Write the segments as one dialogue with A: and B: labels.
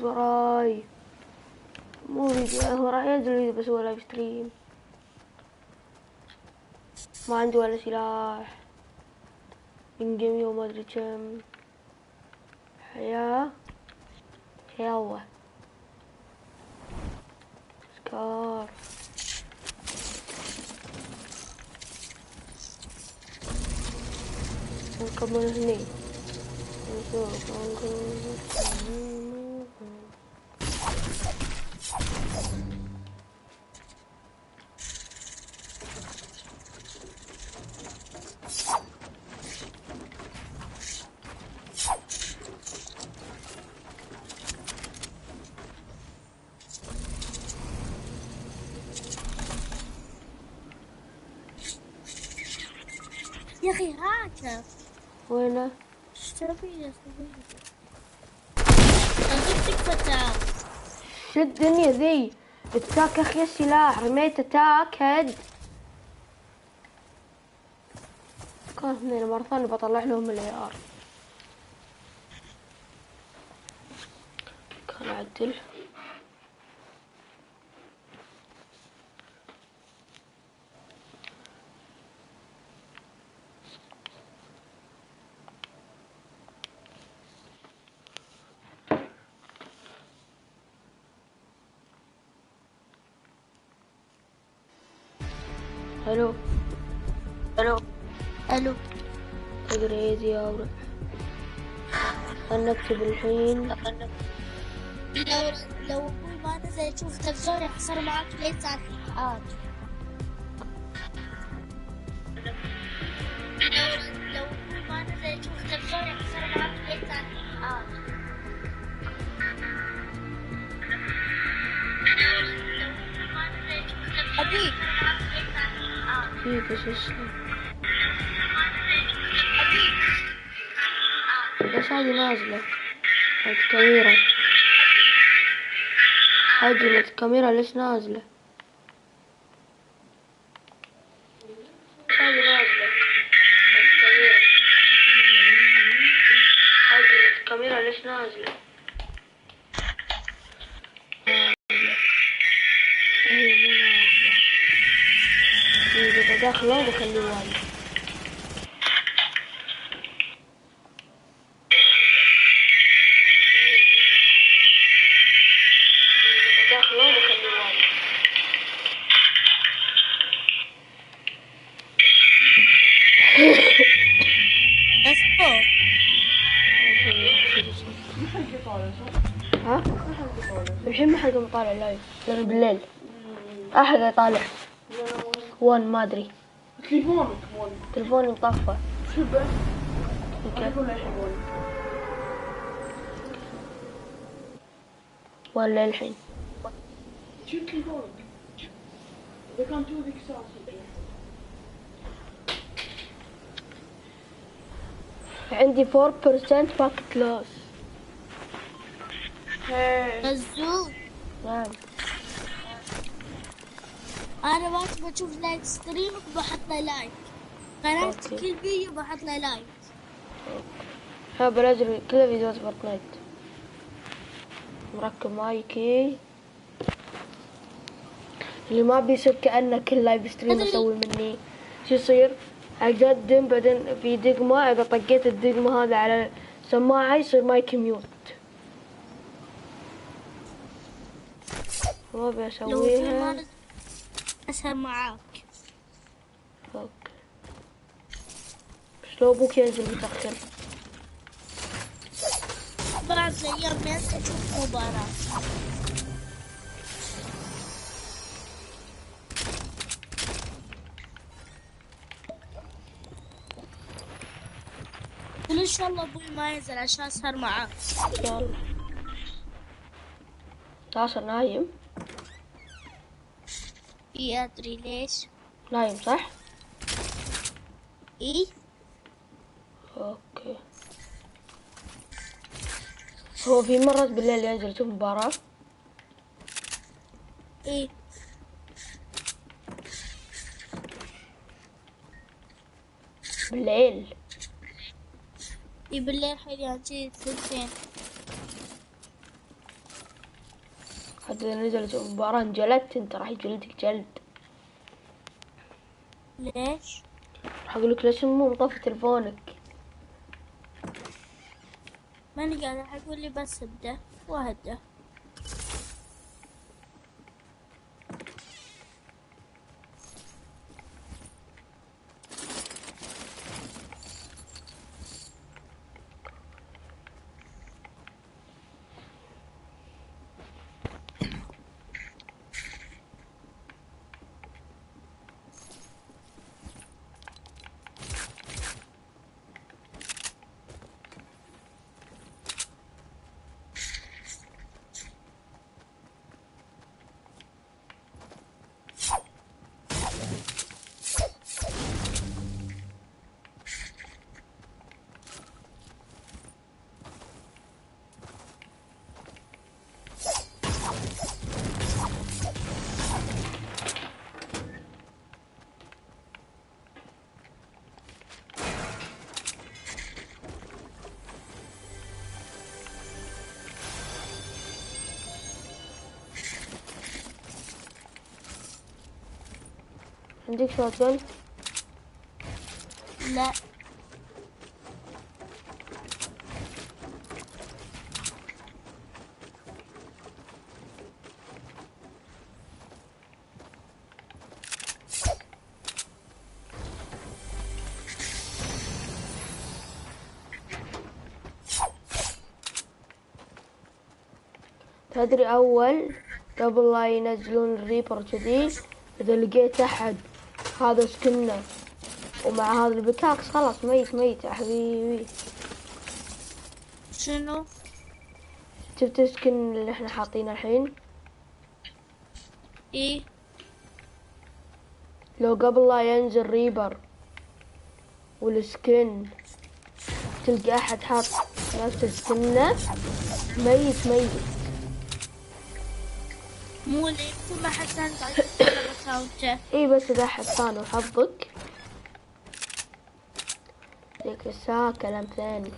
A: وراي. مو فيديو، هو راح ينزل فيديو بس هو لايف ستريم. ما عندي ولا سلاح. انجمي وما ادري كم. حياة. يلا سكار. نكمل هني.
B: يا اخي هاكر.
A: وينه؟
B: ايش تبي يا صديقي؟ اغيب فتاة.
A: شو الدنيا ذي؟ التاك اخي السلاح رميته تاك هد. كان اثنين مرة ثانية بطلع لهم العيار. كان اعدل. الو
B: الو الو.
A: تدري يا ورع. خلنا نكتب الحين.
B: لو ابوي ما نزل يشوف تلفزيون يحصل معك ليش ساعات الحلقات. لو ابوي ما نزل يشوف تلفزيون يحصل معك ليش ساعات الحلقات. ابي
A: فيك ايش اسمه؟ بس هذه نازلة. هذه كاميرا. هذه الكاميرا ليش نازلة؟ هذه نازلة. الكاميرا. هذه الكاميرا ليش نازلة؟ هي مو نازلة. إذا داخلة بخليه وايد. ها؟ الحين ما حد مطالع لايف لأنه بالليل. أحد يطالع. وان ما أدري. تلفوني مطفى. ولا الحين.
C: شو تليفونك؟ إذا كان تو ذيك الساعة
A: عندي 4% باكت لوس.
B: غزو.
A: نعم.
B: انا ما تبغى تشوف لايك ستريمك بحط له لايك. قناتك
A: أوكي.
B: كل فيديو بحط له لايك.
A: ها بنزل كل فيديوهات فورتنايت. مركب مايكي. اللي ما بيصير كأنه كل لايف ستريم اسوي مني. شو يصير؟ اقدم بعدين في دقمة، اذا طقيت الدقمة هذا على سماعة يصير مايك ميوت. ما ابي اسويها.
B: اسهل معاك.
A: اوكي. بس لو ابوك ينزل متأخر.
B: بعد ايام ناس تشوف مباراة. ان شاء الله ابوي ما ينزل عشان اسهر معاك.
A: يلا. ناصر نايم.
B: اي ادري ليش.
A: نايم صح؟
B: اي
A: اوكي. هو في مرات بالليل ينزل يشوف مباراة.
B: اي
A: بالليل.
B: اي بالليل حين يجي الثلثين.
A: حتى إذا نزلت المباراة انجلدت أنت، راح يجلدك جلد.
B: ليش؟
A: راح أقولك ليش مو مطفي تلفونك؟
B: ماني قاعدة أقول لي بس ابدأ وهدى.
A: عندك شوت جن؟
B: لا.
A: تدري أول قبل لا ينزلون الريبر جديد، إذا لقيت أحد هذا سكنه ومع هذا البكاكس خلاص ميت ميت يا حبيبي.
B: شنو؟
A: شفت السكن اللي احنا حاطينه الحين؟
B: ايه.
A: لو قبل لا ينزل ريبر والسكن تلقى أحد حاط نفس سكنه ميت ميت.
B: مو لي كل حد ثاني قاعد يتكلم بصوته.
A: اي بس إذا أحد ثاني وحظك ذيك الساعة كلام ثاني.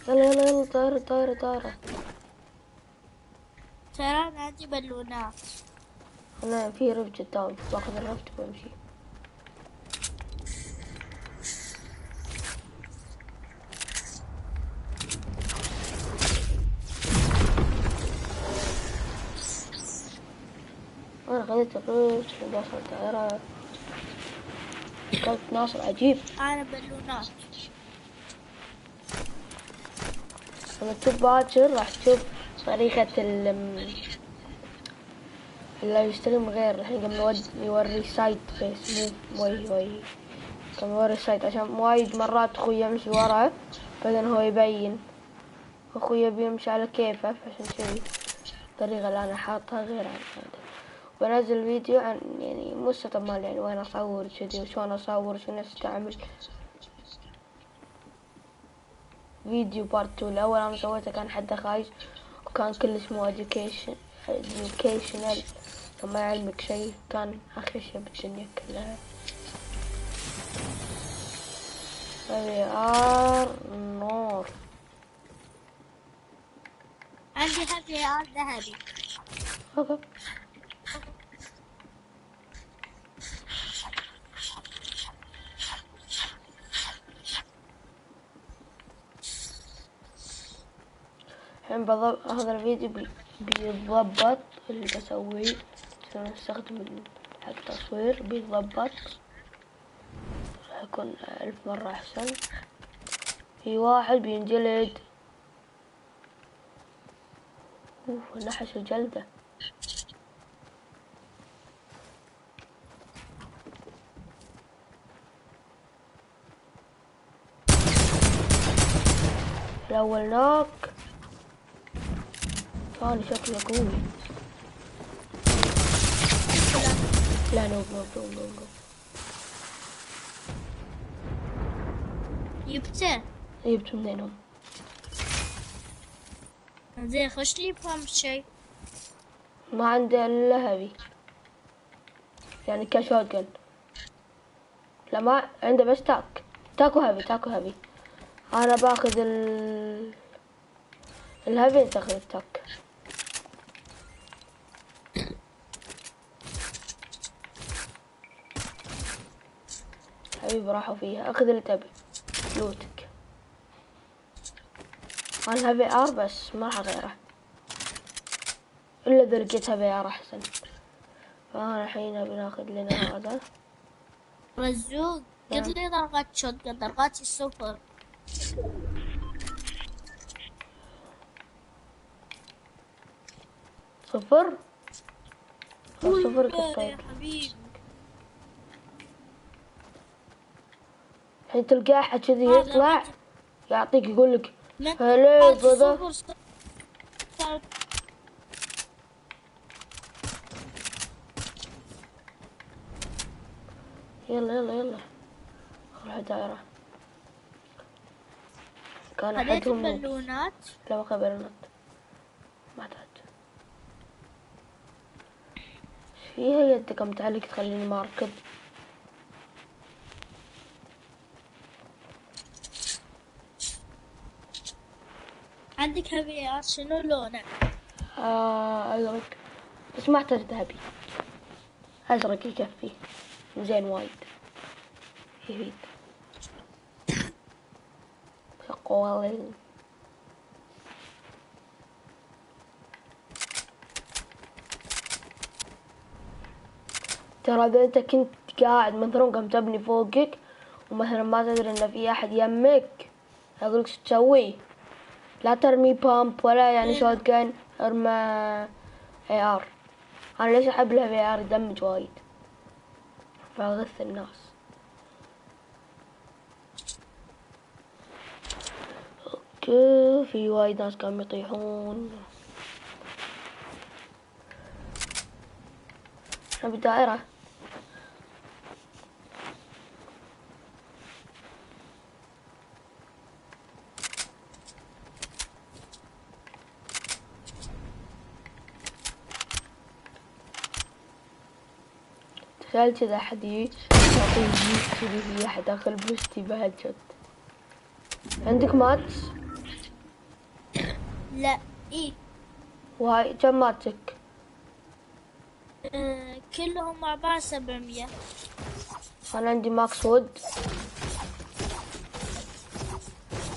A: يلا يلا يلا طايرة طايرة طايرة.
B: ترى أنا عندي بالونات.
A: أنا في رفج قدام باخذ الرفج وبمشي. أنا خذيت الرفج وداخل الطائرة. كانت ناصر عجيب.
B: أنا بالونات.
A: لما تشوف باكر راح تشوف طريقة اللايف ستريم غير. الحين قبل يوري سايت بس مو وي كان يوري سايت عشان وايد مرات أخوي يمشي وراه بعدين هو يبين. أخوي بيمشي على كيفه عشان كذي الطريقة اللي أنا حاطها غير عن هذا. بنزل فيديو عن يعني مو السيت اب مالي، يعني وين أصور كذي وشون أصور شنو أستعمل. فيديو بارت 2. الأول أنا سويته كان حده خايس وكان كلش مو educational وما يعلمك شيء، كان أخشى بالدنيا كلها. نور.
B: عندي HVR ذهبي.
A: اوكي الحين هذا الفيديو بيتضبط اللي بسويه عشان استخدم حق التصوير بيتضبط، راح يكون 1000 مرة أحسن. في واحد بينجلد. نحش الجلدة. الأول نوك، ثاني شكله قوي. لا نوب.
B: جبته.
A: جبت منينهم؟
B: زين خش لي بهم شيء.
A: ما عنده الا هبي، يعني كشوتجن. لا ما عنده بس تاك وهبي، تاك وهبي. انا باخذ الهبي، انت تاخذ التاك. حبيبي راحوا فيها، اخذ اللي تبي لوتك. انا هبي ار بس ما راح اغيره الا اذا لقيت هبي ار احسن. فانا الحين ابي ناخذ لنا هذا.
B: رزوق قلت لي درجات شوت درجاتي 0.
A: صفر. صفر
B: يا
A: طيب.
B: حبيبي
A: الحين تلقى احد كذي
B: هذا
A: يطلع يعطيك يقول لك
B: من
A: هلا بذا.
B: صفر.
A: يلا يلا يلا روح دائرة. كان
B: خذيت
A: احدهم
B: البالونات.
A: لا ما خبرنا، ما احتاج. فيها يدك متعلق تخليني ما اركض.
B: عندك هبيات شنو لونه؟
A: ازرق بس ما احتاج ذهبي، ازرق يكفي زين وايد يفيد. والله ترى اذا انت كنت قاعد مثلا قمت تبني فوقك ومثلا ما تدري ان في احد يمك، اقولك شو تسوي؟ لا ترمي بامب ولا يعني شوت جن، ارمى اي ار. انا ليش احب له اي ار؟ يدمج وايد فاغث الناس. اوكي في وايد ناس قاموا يطيحون. نبي دائرة. تخيل كذا أحد يعطيه جيت كذي في أحد داخل بوستي بهجت. عندك ماتس؟
B: لا ايه.
A: وهاي كم ماتك؟
B: كلهم مع بعض 700.
A: أنا عندي ماكس وود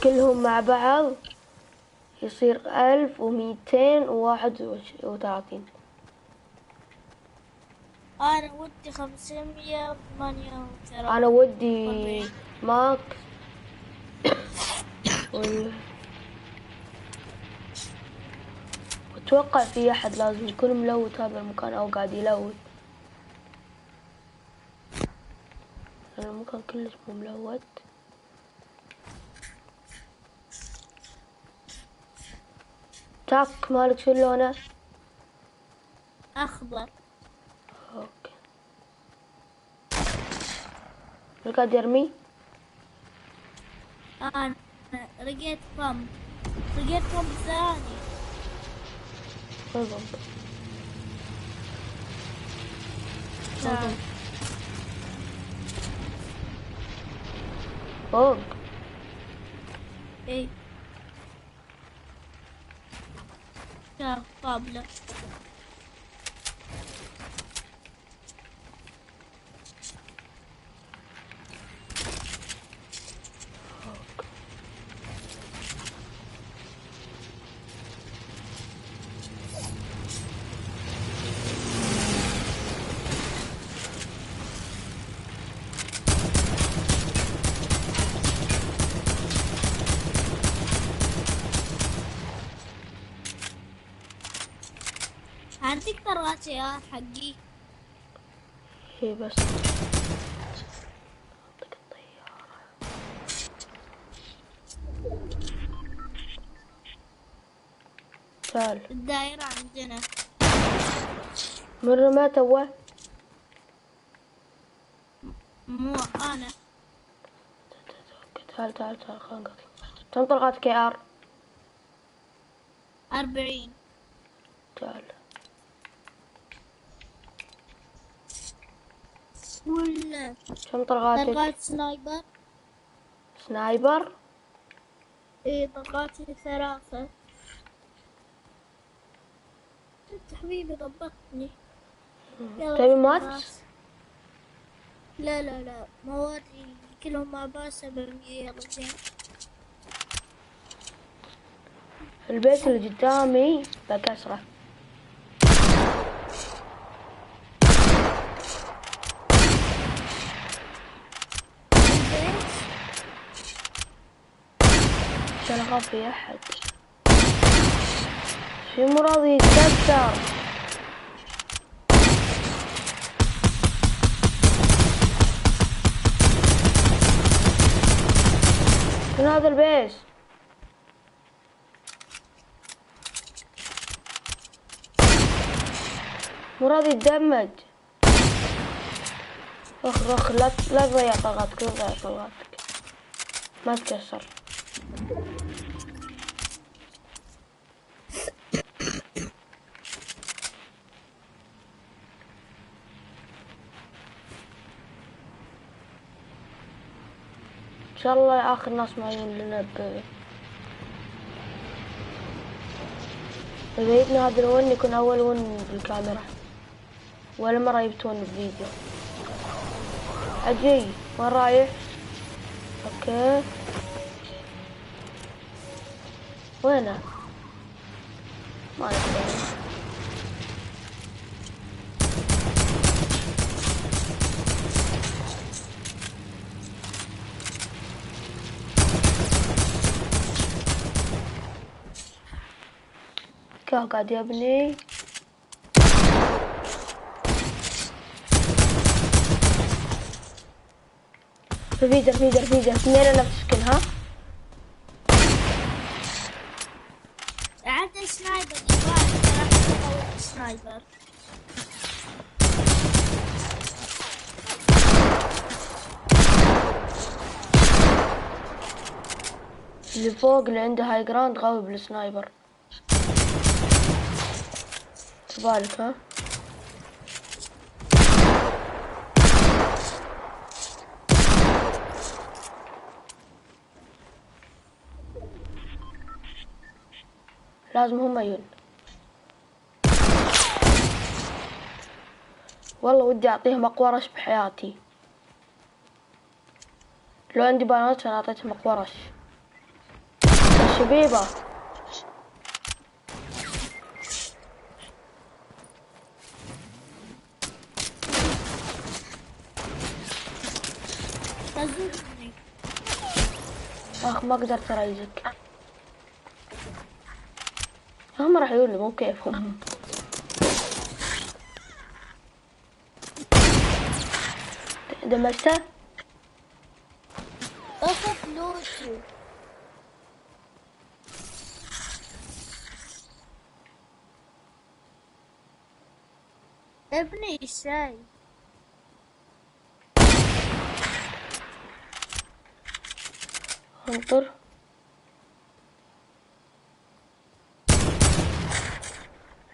A: كلهم مع بعض يصير 1231.
B: انا ودي 538.
A: أنا ودي ماكس واتوقع في احد لازم يكون ملوت هذا المكان او قاعد يلوت. المكان كلش مو ملوت. تاك مالك شو لونه؟
B: اخضر.
A: اوكي من قاعد يرمي؟
B: انا لقيت بامب ثاني.
A: بالضبط. فوق.
B: ايه شاف قابلة. عندك طرات يا حقي؟
A: هي بس اعطيك الطيارة. تعال
B: الدائرة عندنا.
A: من رمى توه؟
B: مو انا.
A: تعال تعال تعال خلنا نقاتل. كم طلقات كي ار؟
B: 40.
A: تعال.
B: ولا
A: كم طلقاتك؟
B: طلقات سنايبر.
A: سنايبر؟
B: ايه طلقاتي 3. انت حبيبي ضبطني. يلا
A: تبي مات؟
B: خلاص. لا لا لا مواري كلهم مع بعض 700. يلا زين.
A: البيت اللي قدامي بكسره.
B: البيت
A: عشان اخاف في احد. في مراد يتكسر. من هذا البيت؟ مراد يتدمج. اخ اخ لا تضيع طلقاتك، لا تضيع طلقاتك. ما تكسر. ان شاء الله اخر ناس ما يجون لنا اذا جبنا هذا الون يكون اول ون بالكاميرا، ولا مرة جبت ون بفيديو. اجي وين رايح؟ اوكي وينه؟ ما ندري. كان قاعد يبني. فيدر اثنين نفس السكن. ها
B: عندي سنايبر يبغى سنايبر.
A: اللي فوق اللي عنده هاي جراوند قوي بالسنايبر. تبالك ها. لازم هم يجون. والله ودي اعطيهم اقوى رش بحياتي. لو عندي بنات انا اعطيتهم اقوى رش. الشبيبة
B: تزورني.
A: اخ ما اقدر ترى يزك. هم راح يقولوا مو كيفهم. دمجته.
B: اخذ لوتو. ابني الشاي.
A: انطر.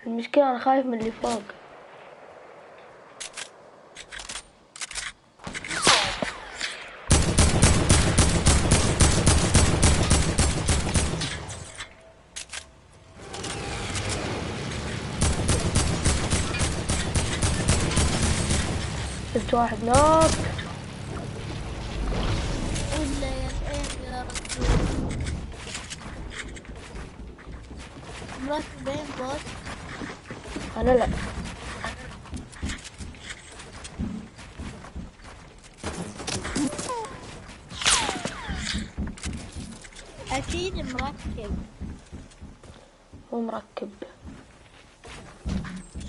A: المشكلة انا خايف من اللي فوق. شفت واحد نوك.
B: ولا يا العين يا رجل. مركبين بوت.
A: انا لا.
B: اكيد مركب.
A: مو مركب.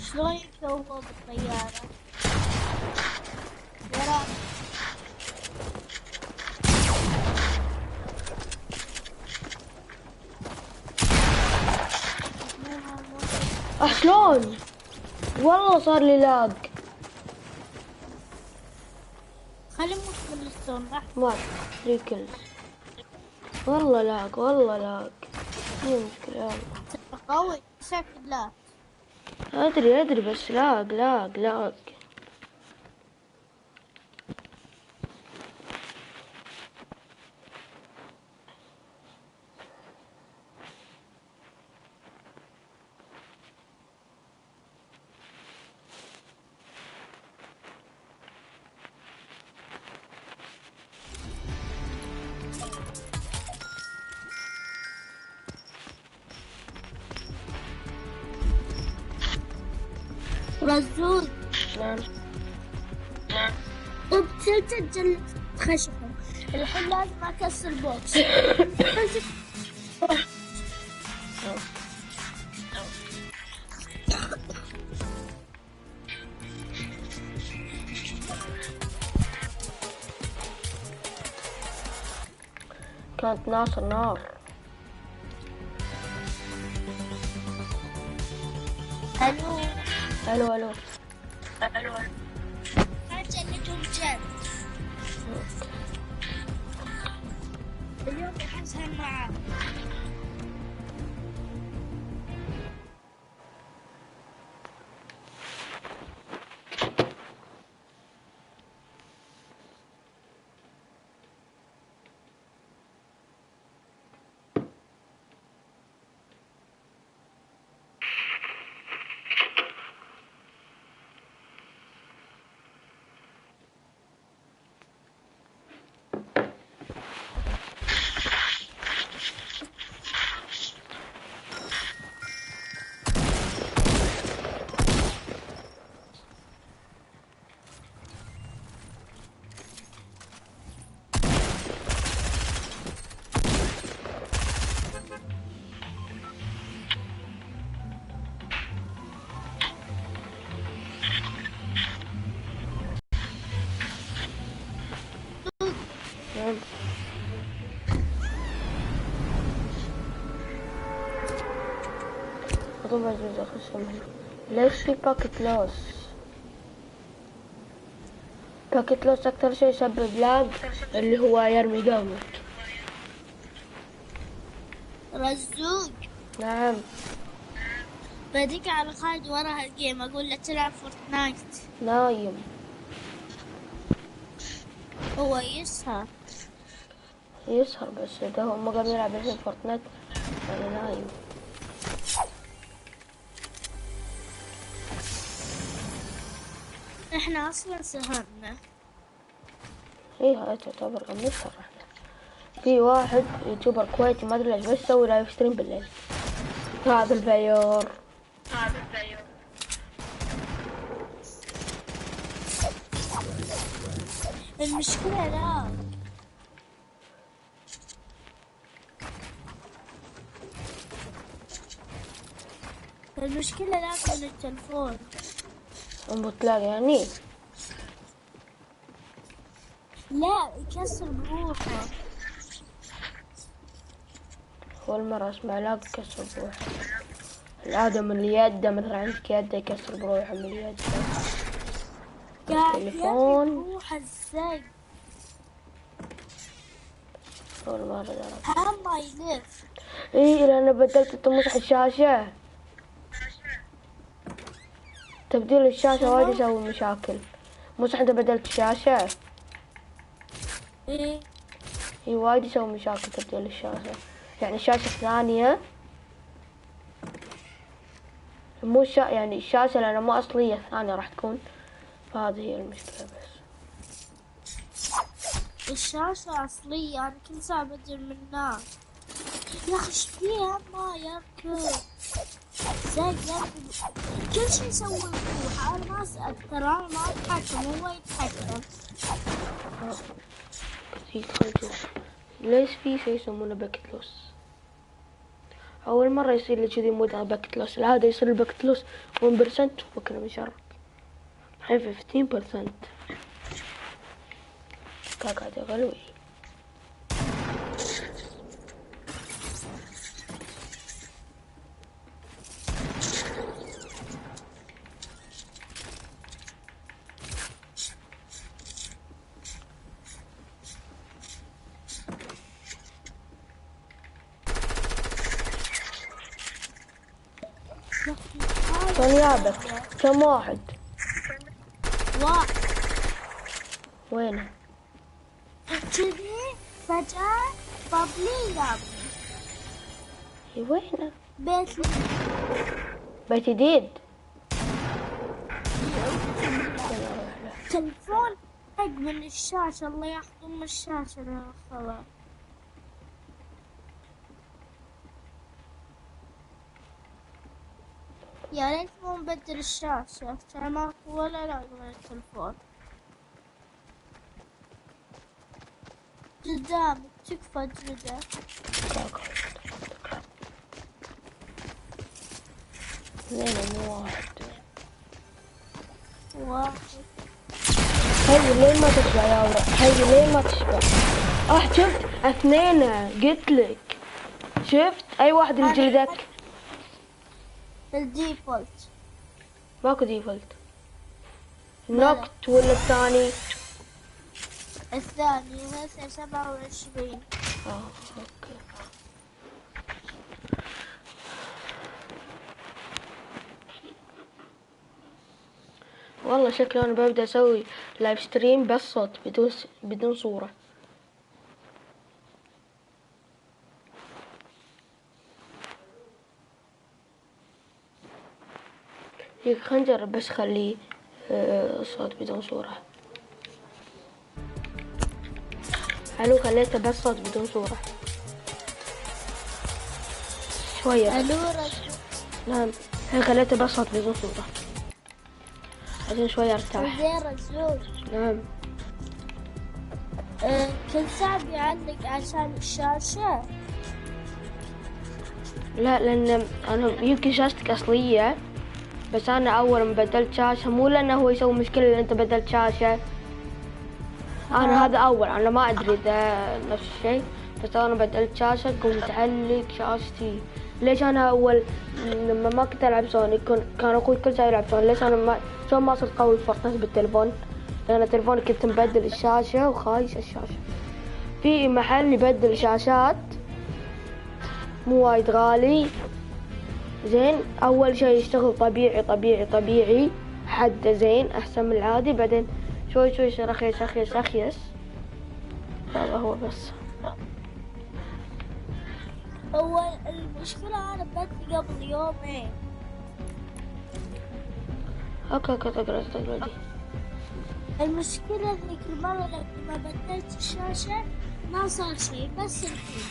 B: شلون يسووا بالطيارة؟ وراك.
A: شلون؟ والله صار لي لاج.
B: خلي موت من الستون راح.
A: مات 3 كيلز. والله لاق والله لاق. هي مشكلة يلا.
B: قوي شكل لا.
A: أدري بس لاق لاق لاق.
B: رزوز
A: نعم.
B: وبتسجل خشب. الحين لازم اكسر بوكس.
A: كانت ناصر نار.
B: الو
A: الو الو.
B: اجلكم جد اليوم بحسها معاه.
A: نعم. أظن أجوز أخش منه. ليش في باكت لوس؟ باكت لوس أكثر شيء يسبب لاج اللي هو يرمي قومك.
B: رزوق
A: نعم.
B: بديك على خالد ورا هالجيم اقول له تلعب فورتنايت.
A: نايم.
B: هو يسهر.
A: يسهر بس إذا هو ما قام يلعب الحين فورتنايت أنا نايم.
B: احنا اصلا سهرنا.
A: إيه هاي تعتبر قام نسهر إحنا. في واحد يوتيوبر كويتي ما أدري ليش بس يسوي لايف ستريم بالليل. هذا البيور.
B: المشكلة لا المشكلة لا من التلفون.
A: بتلاقي يعني
B: لا يكسر بروحه.
A: أول مرة أسمع لاج كسر بروحه. العادة من اليد مثلا عندك يد يكسر بروحه من اليد.
B: قاعد
A: التليفون.
B: يرمي بروحه ازاي؟
A: أول مرة أعرف.
B: هم ما يلف.
A: إيه لأن بدلت مسح الشاشة. تبديل الشاشة وايد يسوي مشاكل. مسح إذا بدلت الشاشة.
B: ايه
A: إيه وايد يسوي مشاكل تبديل الشاشة. يعني الشاشة الثانية مو يعني الشاشة لأنها مو أصلية الثانية راح تكون. فهذه هي المشكلة بس.
B: الشاشة أصلية. أنا كل ساعة أبدل منها. يا أخي إيش فيها ما يركب زي يركب كل شي يسوي بروحه. أنا ما أسأل ترى أنا ما أتحكم هو يتحكم.
A: يدخل جوا. ليش في شيء يسمونه باكت لوس؟ أول مرة يصير لي كذي مود على باكت لوس. العادة يصير الباكت لوس 1% وبكرة مشرب. الحين في 15%. قاعد يغلوي. شلون جابك؟ كم واحد؟
B: واحد.
A: وينه؟
B: كذي فجأة بابلي جابني
A: وينه؟
B: بيت
A: بيت جديد.
B: تلفون حق من الشاشة، الله يحطم الشاشة يا خلاص. يا ريت مو نبدل الشاشة، كان ماكو ولا لازم من التلفون. قدامك تكفى جدا.
A: وينه؟ مو واحد.
B: واحد.
A: هاي ليه ما تشبع يا ورا؟ هاي ليه ما تشبع؟ شفت اثنين قلت لك. شفت اي واحد اللي جلدك؟
B: الديفولت.
A: ماكو ديفولت. نوكت ولا الثاني؟
B: الثاني هسه 27.
A: اوكي. والله شكله انا ببدأ اسوي لايف ستريم بس صوت بدون صورة. خلينا نجرب بس خليه صوت بدون صورة. حلو خليته بس صوت بدون صورة شوية.
B: الو رجل.
A: نعم هي خليته بس صوت بدون صورة عشان شوية ارتاح.
B: زين رجل.
A: نعم.
B: كل ساعة بيعلق عشان الشاشة؟
A: لا لان انا يمكن شاشتك اصلية، بس انا اول ما بدلت شاشة مو لانه هو يسوي مشكلة لان انت بدلت شاشة. انا هذا اول، انا ما ادري اذا نفس الشيء، بس انا بدلت شاشة قمت تعلق شاشتي. ليش انا اول لما ما كنت العب سوني كان اخوي كل شيء يلعب سوني، ليش انا شلون ما صرت قوي فورتنايت بالتليفون؟ لان تليفوني كنت مبدل الشاشة وخايس الشاشة. في محل يبدل شاشات مو وايد غالي. زين اول شيء يشتغل طبيعي طبيعي طبيعي حده زين احسن من العادي، بعدين شوي شوي يصير اخيس اخيس اخيس. هذا هو بس.
B: هو المشكلة أنا بدي قبل يومين.
A: اوكي تقدر دي.
B: المشكلة ذيك المرة لما بدلت الشاشة ما صار شيء، بس الحين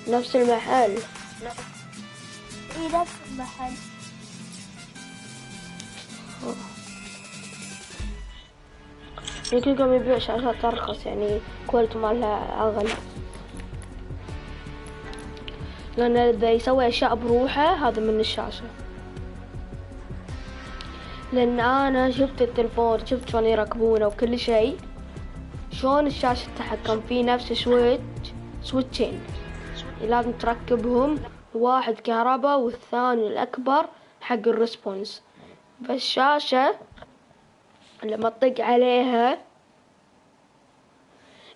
A: نفس المحل.
B: إيه نفس المحل.
A: يمكن قام يبيع شاشات ارخص يعني كواليتي مالها اغلى، لان اذا يسوي اشياء بروحه هذا من الشاشة. لان انا شفت التلفون شفت شلون يركبونه وكل شيء، شلون الشاشة تتحكم فيه نفس سويتشين لازم تركبهم، واحد كهرباء والثاني الأكبر حق الريسبونس. فالشاشة لما تطق عليها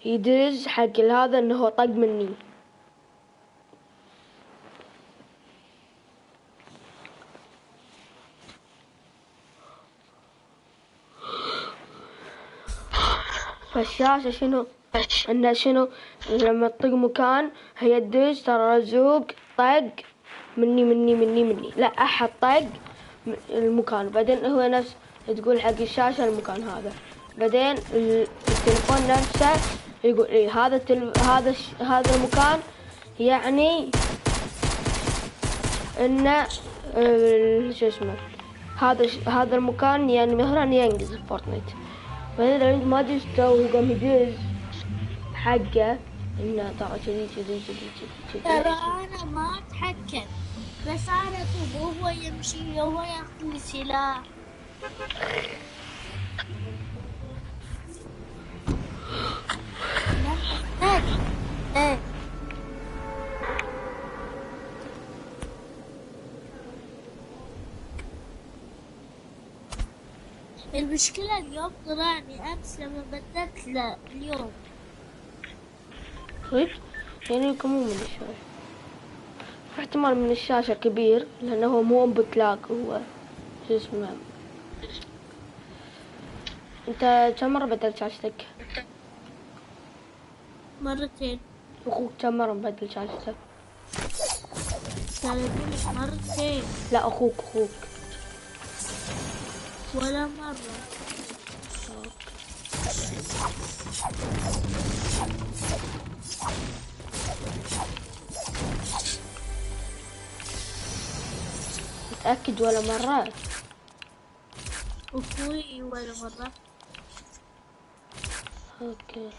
A: يدز حق هذا انه طق مني. فالشاشة شنو انه شنو لما تطق مكان هي تدز ترى رزوق طق مني لا احد طق المكان، بعدين هو نفس تقول حق الشاشة المكان هذا، بعدين التلفون نفسه يقول إيه هذا المكان يعني إنه شو اسمه هذا المكان يعني مثلا ينقز فورتنايت. بعدين لو انت ما دزته وهو قام يدز حقه إنه ترى كذي.
B: ترى أنا ما أتحكم، بس أنا أطوف وهو يمشي وهو ياخذ لي سلاح. ايه المشكلة اليوم طلعني، أمس لما بدلت له اليوم.
A: طيب يعني مو من شوي في احتمال من الشاشة كبير لأنه هو مو انبوت لاج، هو شو اسمه. انت كم مرة بدلت شاشتك؟
B: مرتين.
A: اخوك كم مرة مبدل شاشته؟
B: أنا أقولك مرتين
A: لا اخوك.
B: ولا مرة.
A: متأكد ولا مرة؟
B: أخوي ولا مرة.
A: اوكي.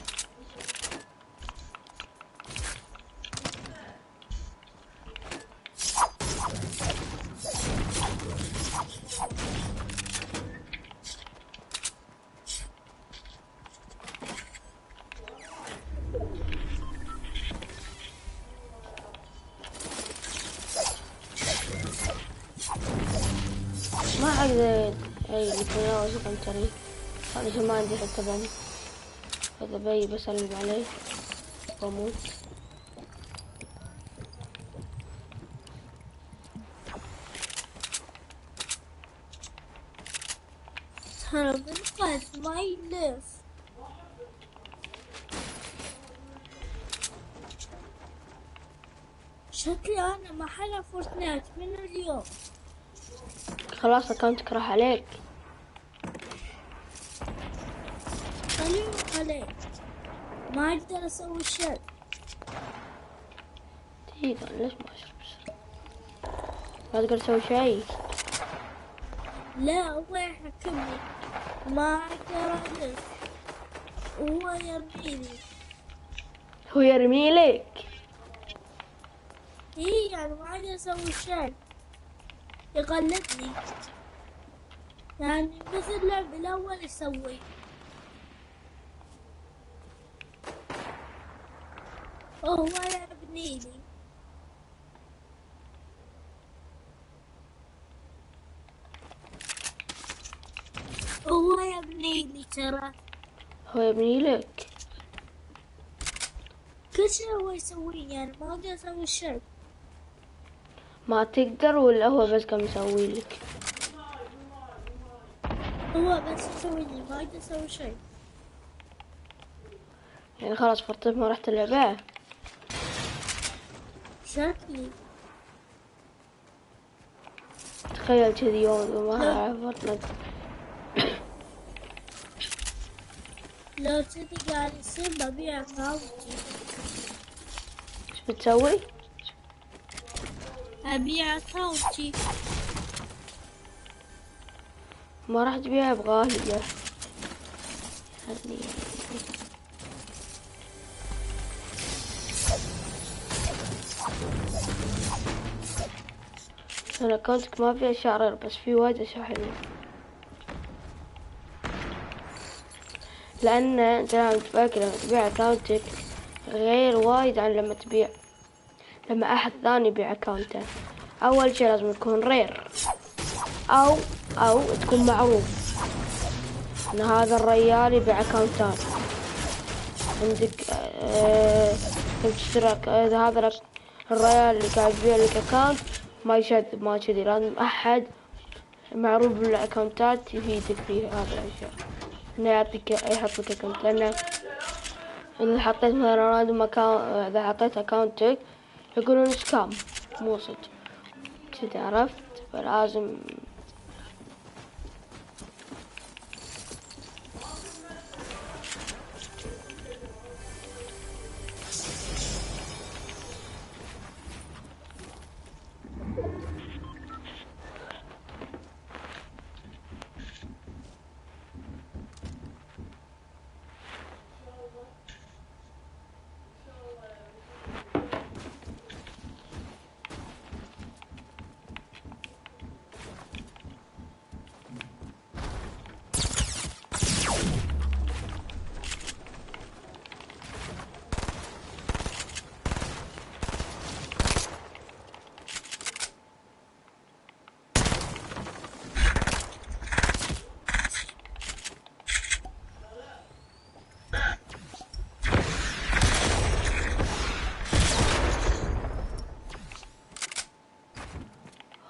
A: ما اقدر اي متناول كمتري، انا ما عندي حتى بم. هذا بي بسلم عليه بموت.
B: ترى من قد ما يلف. شكلي أنا محل فورتنايت من اليوم.
A: خلاص اكونتك راح عليك.
B: خليه ما أقدر أسوي شيء.
A: دقيقة ليش ما اشرب؟ ما تقدر تسوي شيء.
B: لا هو يحكمني ما أقدر ألف، وهو يرميني.
A: هو يرمي لك.
B: إيه يعني ما أقدر أسوي شيء، يقلدني يعني مثل اللعب الأول يسوي. هو يبنيني. هو يبنيني ترى.
A: هو يبني لك.
B: كل شيء هو يسويه يعني ما أقدر أسوي شيء.
A: ما تقدر ولا هو بس قام يسوي لك؟
B: هو بس يسوي لي ما أقدر أسوي شيء.
A: يعني خلاص فرطت ما رحت اللعبة.
B: شكلي
A: تخيل كذي يوم ما عرفت.
B: لو تدي قاعد يصير ببيع أكاونتي.
A: ايش بتسوي؟
B: أبيع أكاونتي.
A: ما راح تبيعها بغالية يعني. انا اكونتك ما فيه اشياء رير بس في وايد اشياء حلوة. لان انت لازم تفكر لما تبيع اكونتك غير وايد عن لما احد ثاني يبيع اكونته. اول شي لازم تكون رير او تكون معروف ان هذا الرجال يبيع اكونتات. عندك اشتراك اذا هذا الرجال اللي قاعد يبيع لك اكونت ما يشذب ما كذي، لازم احد معروف بالاكونتات يفيدك في هذه الاشياء انه يحط لك اكونت. لانه اذا حطيت مثلا راندوم اذا حطيت اكونتك يقولون سكام مو صدق كذا، عرفت؟ فلازم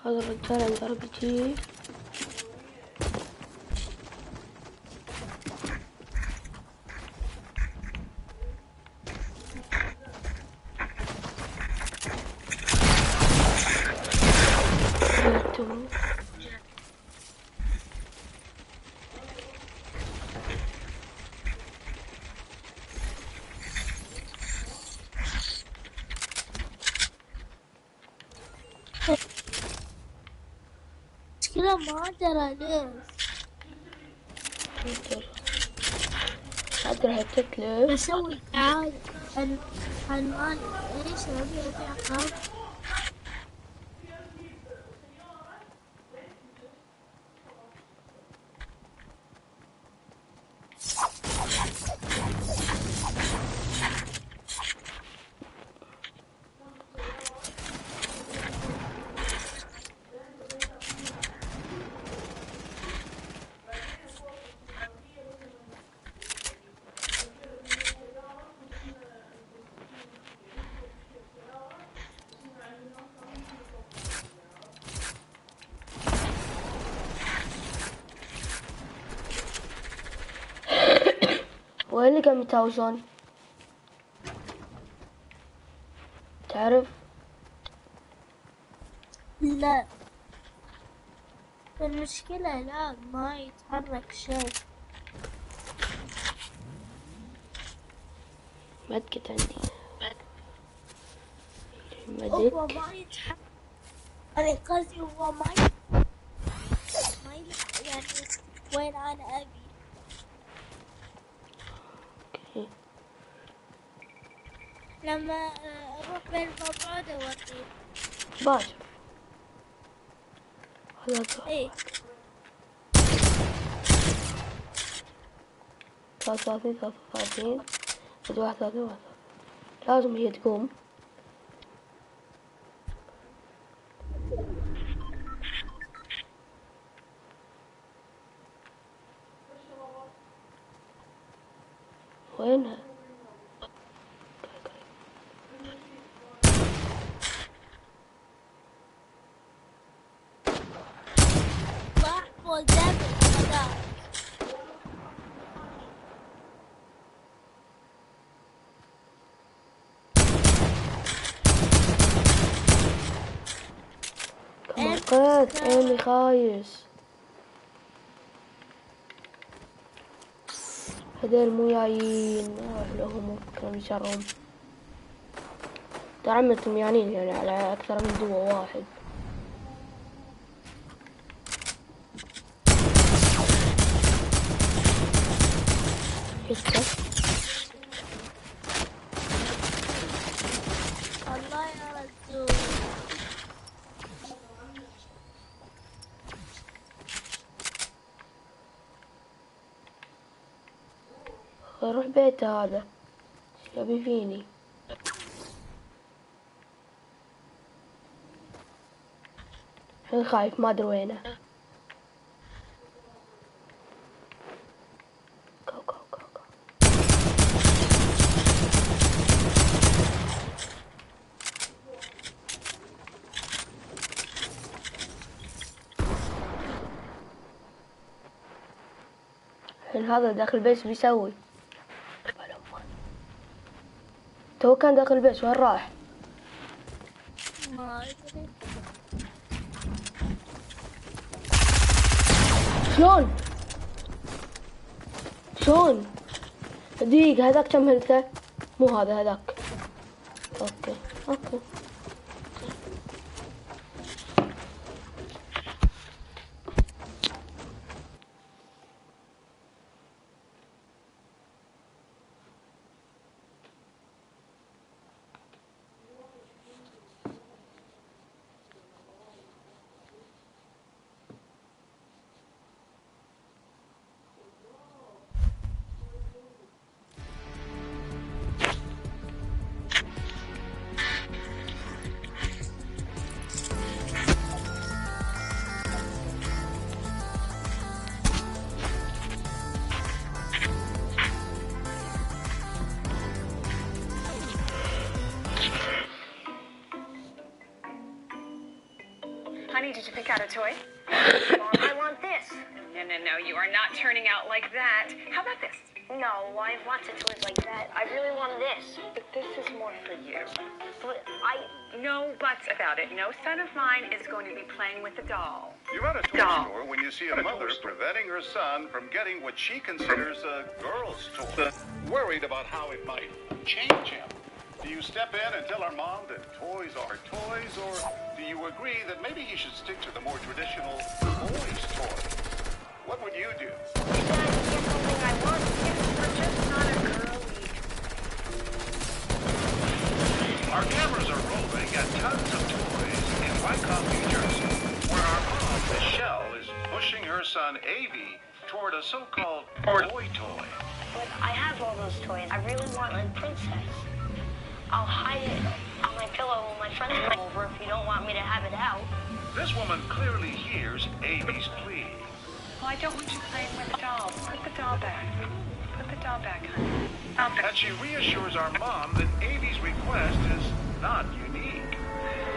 A: هذا الرجال عنده RPG.
B: مشكلة ما أدري ليش.
A: أقدر تتلف.
B: بسوي إعادة عنوان إيش أبي أقرب.
A: وين اللي قام يتهاوشون؟ تعرف؟
B: لا، المشكلة لا ما يتحرك شيء.
A: مدكت عندي.
B: هو
A: مدك.
B: ما يتحرك. أنا قصدي هو ما يعني وين أنا أبي.
A: اوكي.
B: لما أروح بين المبعد أوريك.
A: باشر. هذا
B: إيه
A: 33 31 لازم هي تقوم. وينها؟
B: راح فول دامج هذاك.
A: كمرقت عيني خايس. هذول مو جايين اروح لهم كانوا شرهم. تعمدتم يعني على اكثر من دوا واحد. حتى
B: الله يا رزوق.
A: اروح بيته هذا يبي فيني. الحين خايف ما ادري وينه. كو كو كو كو. الحين هذا داخل البيت بيسوي. تو كان داخل البيت وين راح؟
B: ما أدري.
A: شلون دقيقة هذاك كم هلته؟ مو هذا هذاك. اوكي
D: Honey, did you pick out a toy?
E: Mom, I want this.
D: No, you are not turning out like that. How about this?
E: No, I have lots of toys like that. I really want this.
D: But this is more for you.
E: But
D: No buts about it. No son of mine is going to be playing with a doll.
F: You're at a toy
D: Doll.
F: store when you see a mother preventing her son from getting what she considers a girl's toy. Worried about how it might change him. Do you step in and tell our mom that toys are toys, or do you agree that maybe he should stick to the more traditional boys' toy? What would you do?
E: Dad, get something I want.
D: We're just not a girly.
F: Our cameras are rolling at tons of toys in Wycombe, New Jersey, where our mom, Michelle, is pushing her son, Avi, toward a so-called boy toy.
E: But I have all those toys. I really want a princess. I'll hide it on my pillow when my friends come over if you don't want me to have it out.
F: This woman clearly hears Avi's plea.
D: Well, I don't want you playing with the doll. Put the doll back. Put the doll back, honey.
F: And she reassures our mom that Avi's request is not unique.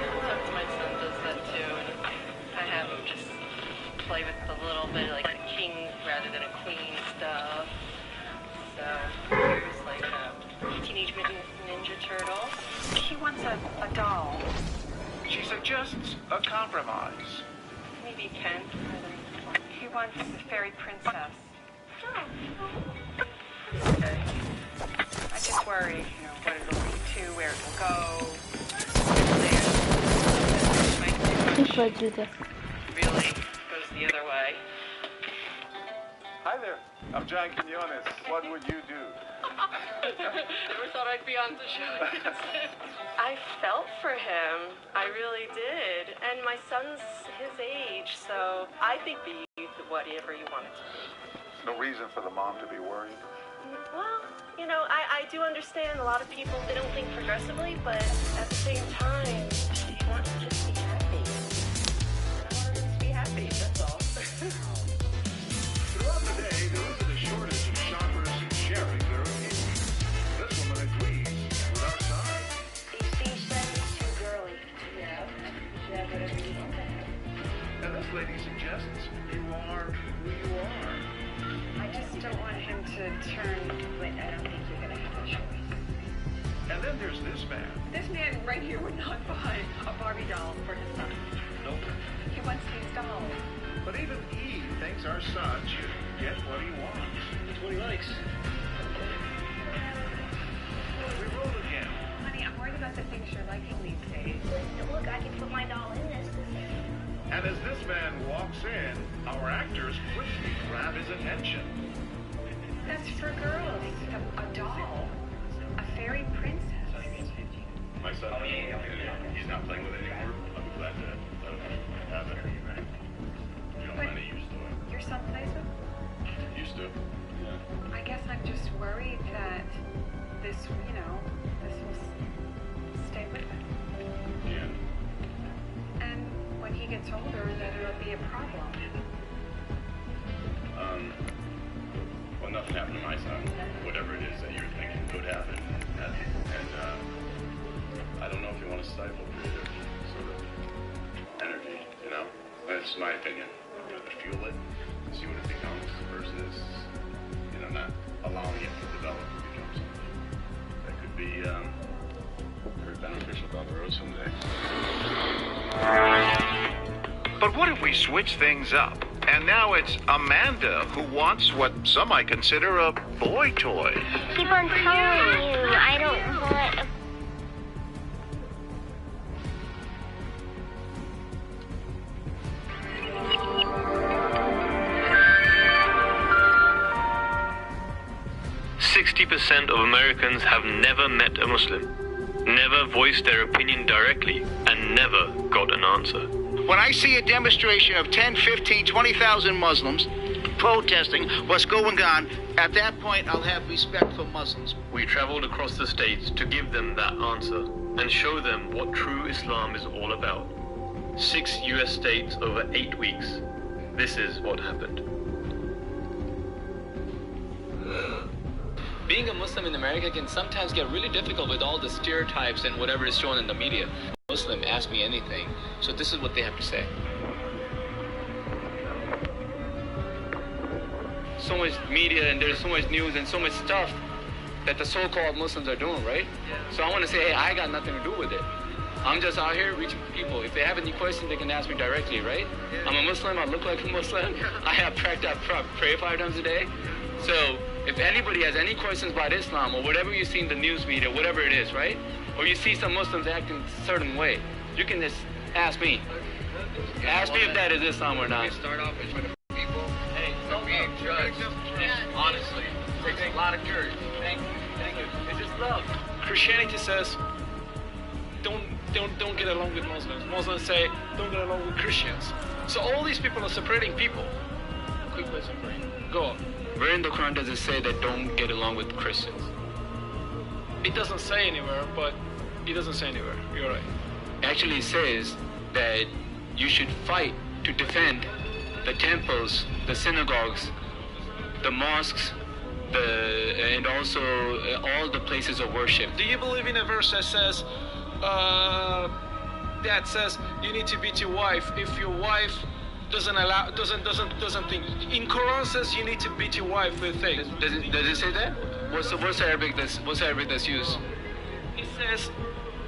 G: Sometimes my son does that too, and I have him just play with a little bit like a king rather than a queen stuff. So here's like a Teenage Mutant Ninja Turtle.
D: He wants a doll.
F: She suggests a compromise.
G: Maybe Ken.
D: He wants a fairy princess.
G: Okay.
D: I just worry, what it'll lead to, where it will go.
A: كيف أجده؟
G: Really goes the other way.
F: Hi there, I'm John Quinones. What would you do?
G: Never thought I'd be on the show. I felt for him. I really did. And my son's his age, so I think be whatever you want it to be.
F: No reason for the mom to be worried.
G: Well, I do understand a lot of people, they don't think progressively, but at the same time, she wants to just be happy. And I want her to be happy, that's all.
F: Throughout the day, there isn't a shortage of shoppers sharing their opinions. This woman agrees with our side.
E: Steve said it's too girly.
G: Yeah, you should have whatever you want to have.
F: And this lady suggests you are who you are.
D: I just don't want him to turn, but I don't think you're going to have a choice.
F: And then there's this man.
D: This man right here would not buy a Barbie doll for his son.
F: Nope.
D: He wants these dolls.
F: But even Eve thinks our son should get what he wants.
H: That's what he likes.
F: We roll again.
D: Honey, I'm worried about the things you're liking these days.
E: Look, I can put my doll in this.
F: And as this man walks in, our actors quickly grab his attention.
D: That's for girls. A doll. A fairy princess.
F: My son, he's not playing with it anymore. I'll be glad to let him have it. You don't mind to use the
D: Your son plays with?
F: Used to. Yeah.
D: I guess I'm just worried that this will stay with him.
F: Yeah.
D: And when he gets older, that it'll be a problem.
F: Well, nothing happened to my son. Whatever it is that you're thinking could happen. And I don't know if you want to stifle creative sort of energy, That's my opinion. Fuel it, see what it becomes versus, not allowing it to develop and become something that could be very beneficial down the road someday. But what if we switch things up? And now it's Amanda who wants what some might consider a boy toy.
E: Keep on telling you, I don't want a...
I: % of Americans have never met a Muslim, never voiced their opinion directly, and never got an answer.
J: When I see a demonstration of 10, 15, 20,000 Muslims protesting what's going on, at that point I'll have respect for Muslims.
I: We traveled across the states to give them that answer and show them what true Islam is all about. 6 US states over 8 weeks. This is what happened.
H: Being a Muslim in America can sometimes get really difficult with all the stereotypes and whatever is shown in the media. Muslim, ask me anything. So this is what they have to say. so much media and there's so much news and so much stuff that the so-called Muslims are doing, right? So I want to say, hey, I got nothing to do with it. I'm just out here reaching people. If they have any questions, they can ask me directly, right? I'm a Muslim. I look like a Muslim. I have pray 5 times a day. So if anybody has any questions about Islam or whatever you see in the news media, whatever it is, right? Or you see some Muslims acting a certain way, you can just ask me. Ask me if that is Islam or not.
K: Start off with people. Hey, don't be judged. Honestly, it takes a lot of courage. Thank you. It's just love.
L: Christianity says, don't get along with Muslims. Muslims say, don't get along with Christians. So all these people are separating people. Quick question for you. Go on.
H: Where in the Quran does it say that don't get along with Christians?
L: It doesn't say anywhere, but it doesn't say anywhere. You're right.
H: Actually, it says that you should fight to defend the temples, the synagogues, the mosques, and also all the places of worship.
L: Do you believe in a verse that says you need to beat your wife if your wife doesn't think? In Quran says you need to beat your wife with things.
H: Does it say that? What's Arabic that's used?
L: It says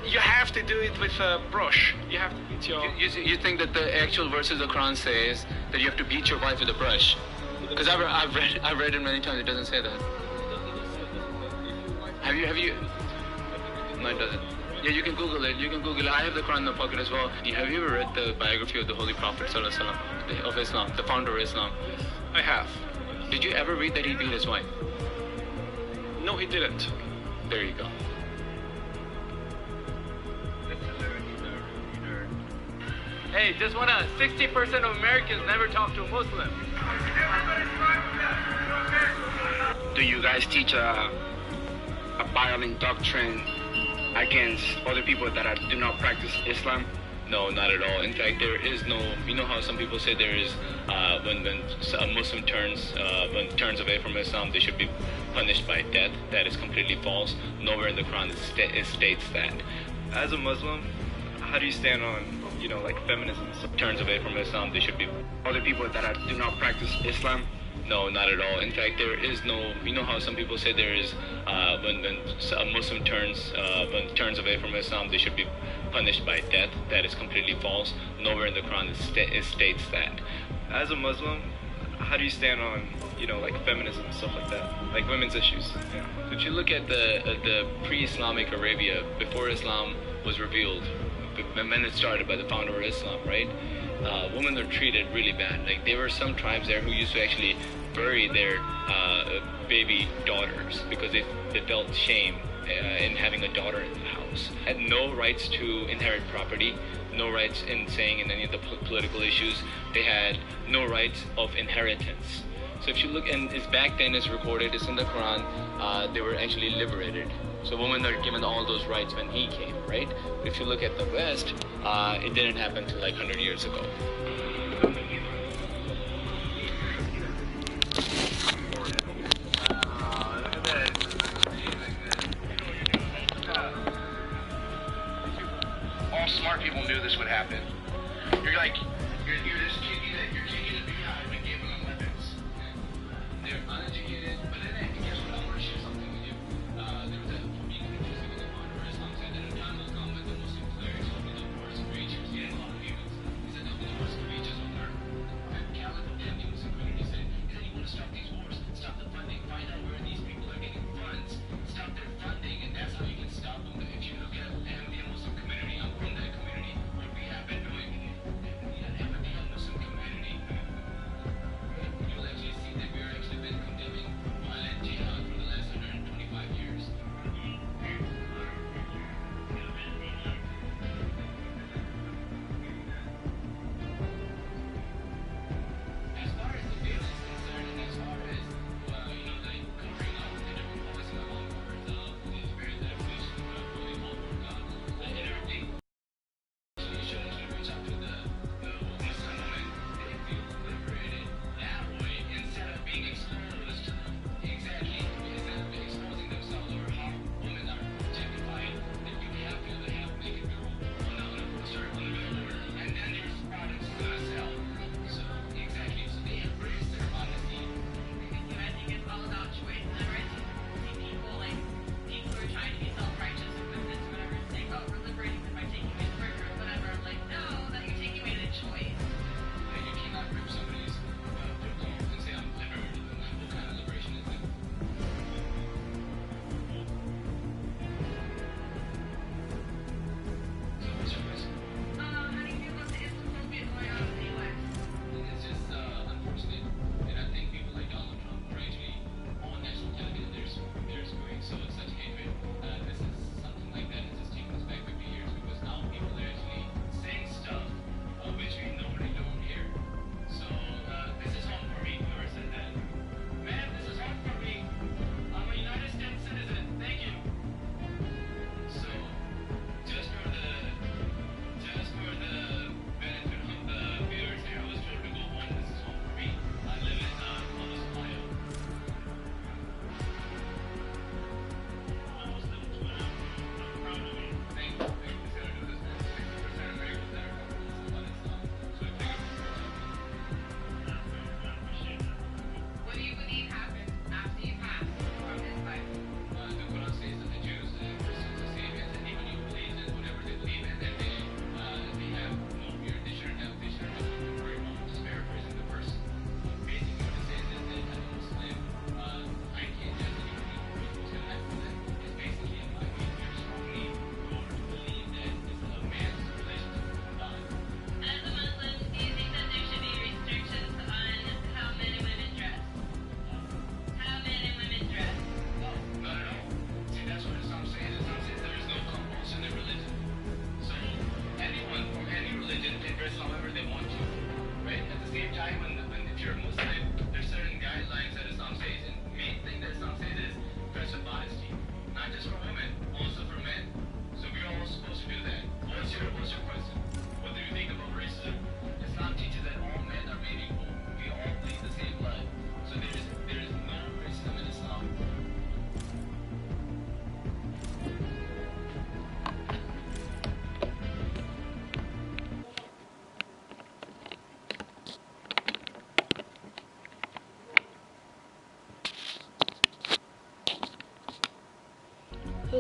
L: you have to do it with a brush. You have to beat your.
H: You think that the actual verses of the Quran says that you have to beat your wife with a brush? Because I've read it many times. It doesn't say that. Have you? No, it doesn't. Yeah, you can Google it. I have the Quran in the pocket as well. Have you ever read the biography of the Holy Prophet ﷺ, of Islam, the founder of Islam?
L: I have.
H: Did you ever read that he beat his wife?
L: No, he didn't.
H: There you go.
K: Hey, just wanna, 60% of Americans never talk to a Muslim.
M: Do you guys teach a violent doctrine against other people that do not practice Islam?
H: No, not at all. In fact, there is no. You know how some people say there is when a Muslim turns away from Islam, they should be punished by death. That is completely false. Nowhere in the Quran it states that.
N: As a Muslim, how do you stand on like feminism?
H: Turns away from Islam, they should be.
M: Other people that do not practice Islam?
H: No, not at all. In fact, there is no. You know how some people say there is when a Muslim turns away from Islam, they should be punished by death. That is completely false. Nowhere in the Quran it states that.
N: As a Muslim, how do you stand on like feminism and stuff like that, like women's issues?
H: Yeah. If you look at the pre-Islamic Arabia, before Islam was revealed, when it started by the founder of Islam, right? Women were treated really bad. Like there were some tribes there who used to actually bury their baby daughters because they felt shame in having a daughter in the house. Had no rights to inherit property, no rights in saying in any of the political issues. They had no rights of inheritance. So if you look, and it's back then, it's recorded, it's in the Quran, they were actually liberated. So women are given all those rights when he came, right? If you look at the West, it didn't happen till like 100 years ago.
J: All smart people knew this would happen. You're just kicking it behind and giving them weapons. They're uneducated, but then guess what? I want to share something with you. There was a being confusing with the founder of Islam said that a time will come when the Muslim clerics will be the worst creatures. He had a lot of views. He said they'll be the worst creatures on earth. And Khalid of the Muslim community said, you want to stop these wars, stop the funding, find out where these people are getting funds, stop their funding, and that's how you can stop them. If you look at the Ahmadiyya Muslim community, I'm from that community, what we have been doing in the Ahmadiyya Muslim community,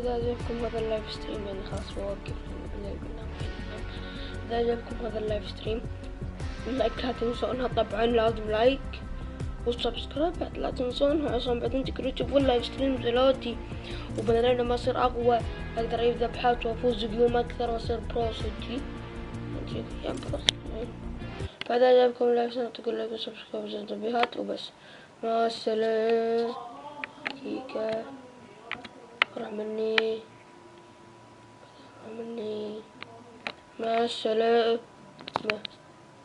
A: إذا عجبكم هذا اللايف ستريم يعني خلاص بوقف. إذا عجبكم هذا اللايف ستريم لايك لا تنسونها طبعا، لازم لايك والسبسكرايب بعد لا تنسونها عشان بعدين تقدروا تشوفون اللايف ستريم دلوقتي. وبدل لما اصير اقوى اقدر اجيب ذبحات وافوز بيوم اكثر واصير برو صدقي يعني برو. بعد عجبكم اللايف ستريم تقول لايك وسبسكرايب وزر التنبيهات وبس. مع السلامة. دقيقة راح مني مع السلامة.